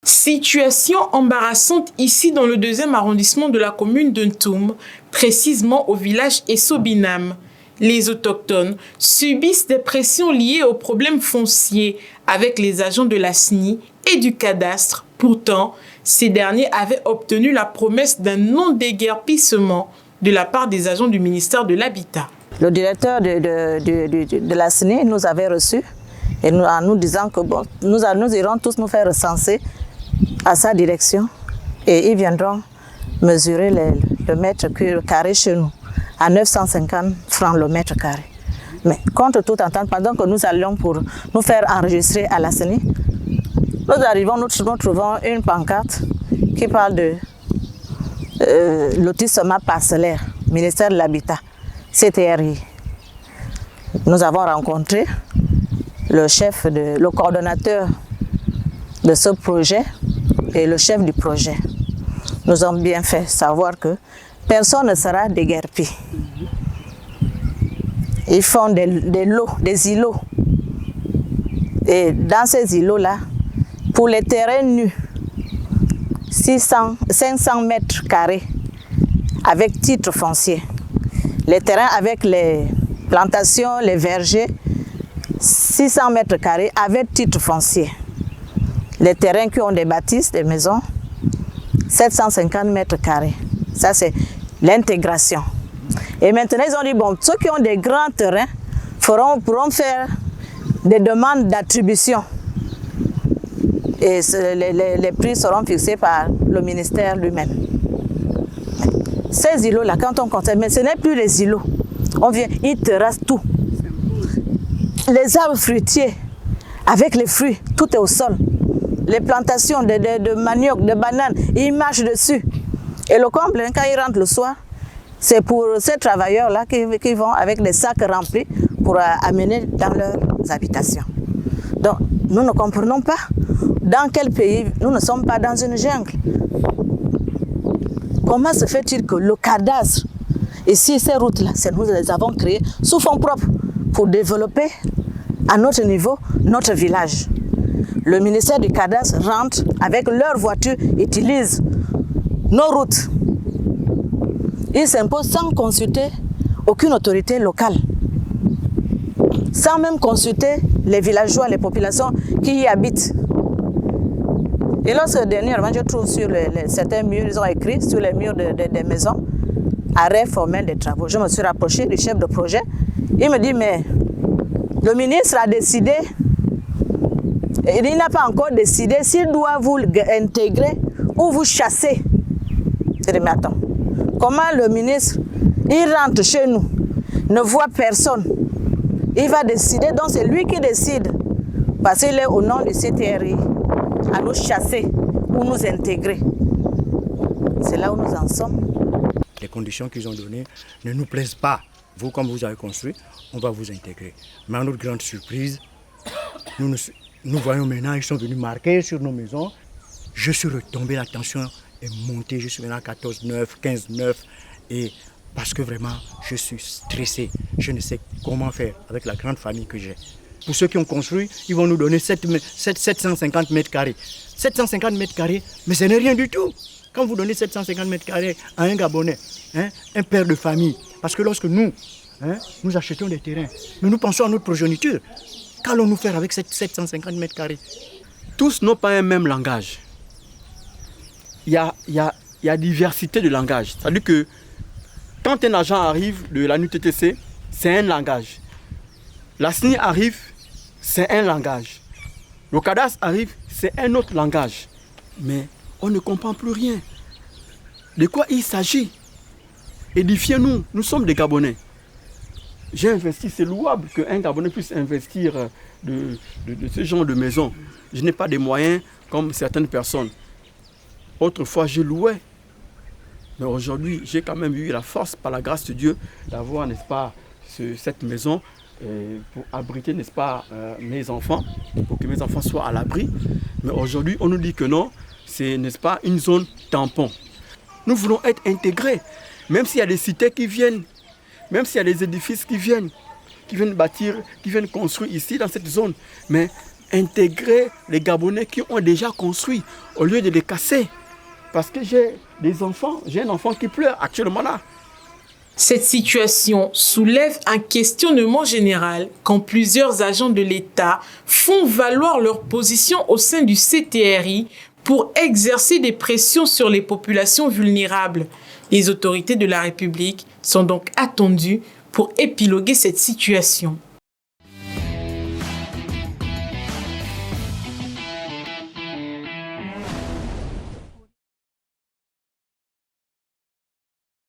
Situation embarrassante ici dans le 2e arrondissement de la commune de Ntoum, précisément au village Essobinam. Les autochtones subissent des pressions liées aux problèmes fonciers avec les agents de la SNI et du cadastre. Pourtant, ces derniers avaient obtenu la promesse d'un non-déguerpissement de la part des agents du ministère de l'Habitat. Le directeur de la SNI nous avait reçus et en nous disant que bon, nous irons tous nous faire recenser à sa direction et ils viendront mesurer le mètre carré chez nous à 950 francs le mètre carré. Mais contre toute entente, pendant que nous allions pour nous faire enregistrer à la CENI, nous arrivons, nous trouvons une pancarte qui parle de lotissement parcellaire, ministère de l'Habitat, CTRI. Nous avons rencontré le coordonnateur de ce projet et le chef du projet. Nous avons bien fait savoir que personne ne sera déguerpi. Ils font des lots, des îlots. Et dans ces îlots-là, pour les terrains nus, 500 mètres carrés avec titre foncier. Les terrains avec les plantations, les vergers, 600 mètres carrés avec titre foncier. Les terrains qui ont des bâtisses, des maisons, 750 mètres carrés. Ça, c'est l'intégration. Et maintenant, ils ont dit, bon, ceux qui ont des grands terrains pourront faire des demandes d'attribution. Et les prix seront fixés par le ministère lui-même. Ces îlots-là, quand on compte, mais ce n'est plus les îlots. On vient, ils terrassent tout. Les arbres fruitiers, avec les fruits, tout est au sol. Les plantations de manioc, de bananes, ils marchent dessus. Et le comble, quand ils rentrent le soir, c'est pour ces travailleurs-là qui vont avec des sacs remplis pour amener dans leurs habitations. Donc, nous ne comprenons pas dans quel pays nous ne sommes pas dans une jungle. Comment se fait-il que le cadastre, ici, ces routes-là, nous les avons créées sous fonds propres pour développer à notre niveau notre village. Le ministère du cadastre rentre avec leurs voitures, utilise nos routes. Ils s'imposent sans consulter aucune autorité locale, sans même consulter les villageois, les populations qui y habitent. Et lorsque dernièrement, je trouve sur certains murs, ils ont écrit sur les murs des maisons, arrêt formel des travaux. Je me suis rapproché du chef de projet. Il me dit, mais le ministre a décidé, et il n'a pas encore décidé s'il doit vous intégrer ou vous chasser. Je dis, mais attends, comment le ministre, il rentre chez nous, ne voit personne, il va décider, donc c'est lui qui décide, parce qu'il est au nom du CTRI, à nous chasser ou nous intégrer. C'est là où nous en sommes. Les conditions qu'ils ont données ne nous plaisent pas. Vous, comme vous avez construit, on va vous intégrer. Mais à notre grande surprise, nous voyons maintenant, ils sont venus marquer sur nos maisons. Je suis retombé, la tension est montée, je suis maintenant à 14,9, 15,9. Et parce que vraiment, je suis stressé. Je ne sais comment faire avec la grande famille que j'ai. Pour ceux qui ont construit, ils vont nous donner 750 mètres carrés. 750 mètres carrés, mais ce n'est rien du tout. Quand vous donnez 750 mètres carrés à un Gabonais, un père de famille, parce que lorsque nous achetons des terrains, nous pensons à notre progéniture. Qu'allons-nous faire avec 750 mètres carrés? Tous n'ont pas un même langage. Il y a diversité de langage. C'est-à-dire que quand un agent arrive de la NUTTC, c'est un langage. La SNI arrive, c'est un langage. Le cadastre arrive, c'est un autre langage. Mais on ne comprend plus rien. De quoi il s'agit? Édifiez-nous, nous sommes des Gabonais. J'ai investi, c'est louable qu'un Gabonais puisse investir de ce genre de maison. Je n'ai pas de moyens comme certaines personnes. Autrefois, je louais. Mais aujourd'hui, j'ai quand même eu la force, par la grâce de Dieu, d'avoir, n'est-ce pas, cette maison pour abriter, n'est-ce pas, mes enfants, pour que mes enfants soient à l'abri. Mais aujourd'hui, on nous dit que non, c'est, n'est-ce pas, une zone tampon. Nous voulons être intégrés, même s'il y a des cités qui viennent, même s'il y a des édifices qui viennent bâtir, qui viennent construire ici, dans cette zone. Mais intégrer les Gabonais qui ont déjà construit au lieu de les casser. Parce que j'ai un enfant qui pleure actuellement là. Cette situation soulève un questionnement général quand plusieurs agents de l'État font valoir leur position au sein du CTRI pour exercer des pressions sur les populations vulnérables. Les autorités de la République sont donc attendues pour épiloguer cette situation.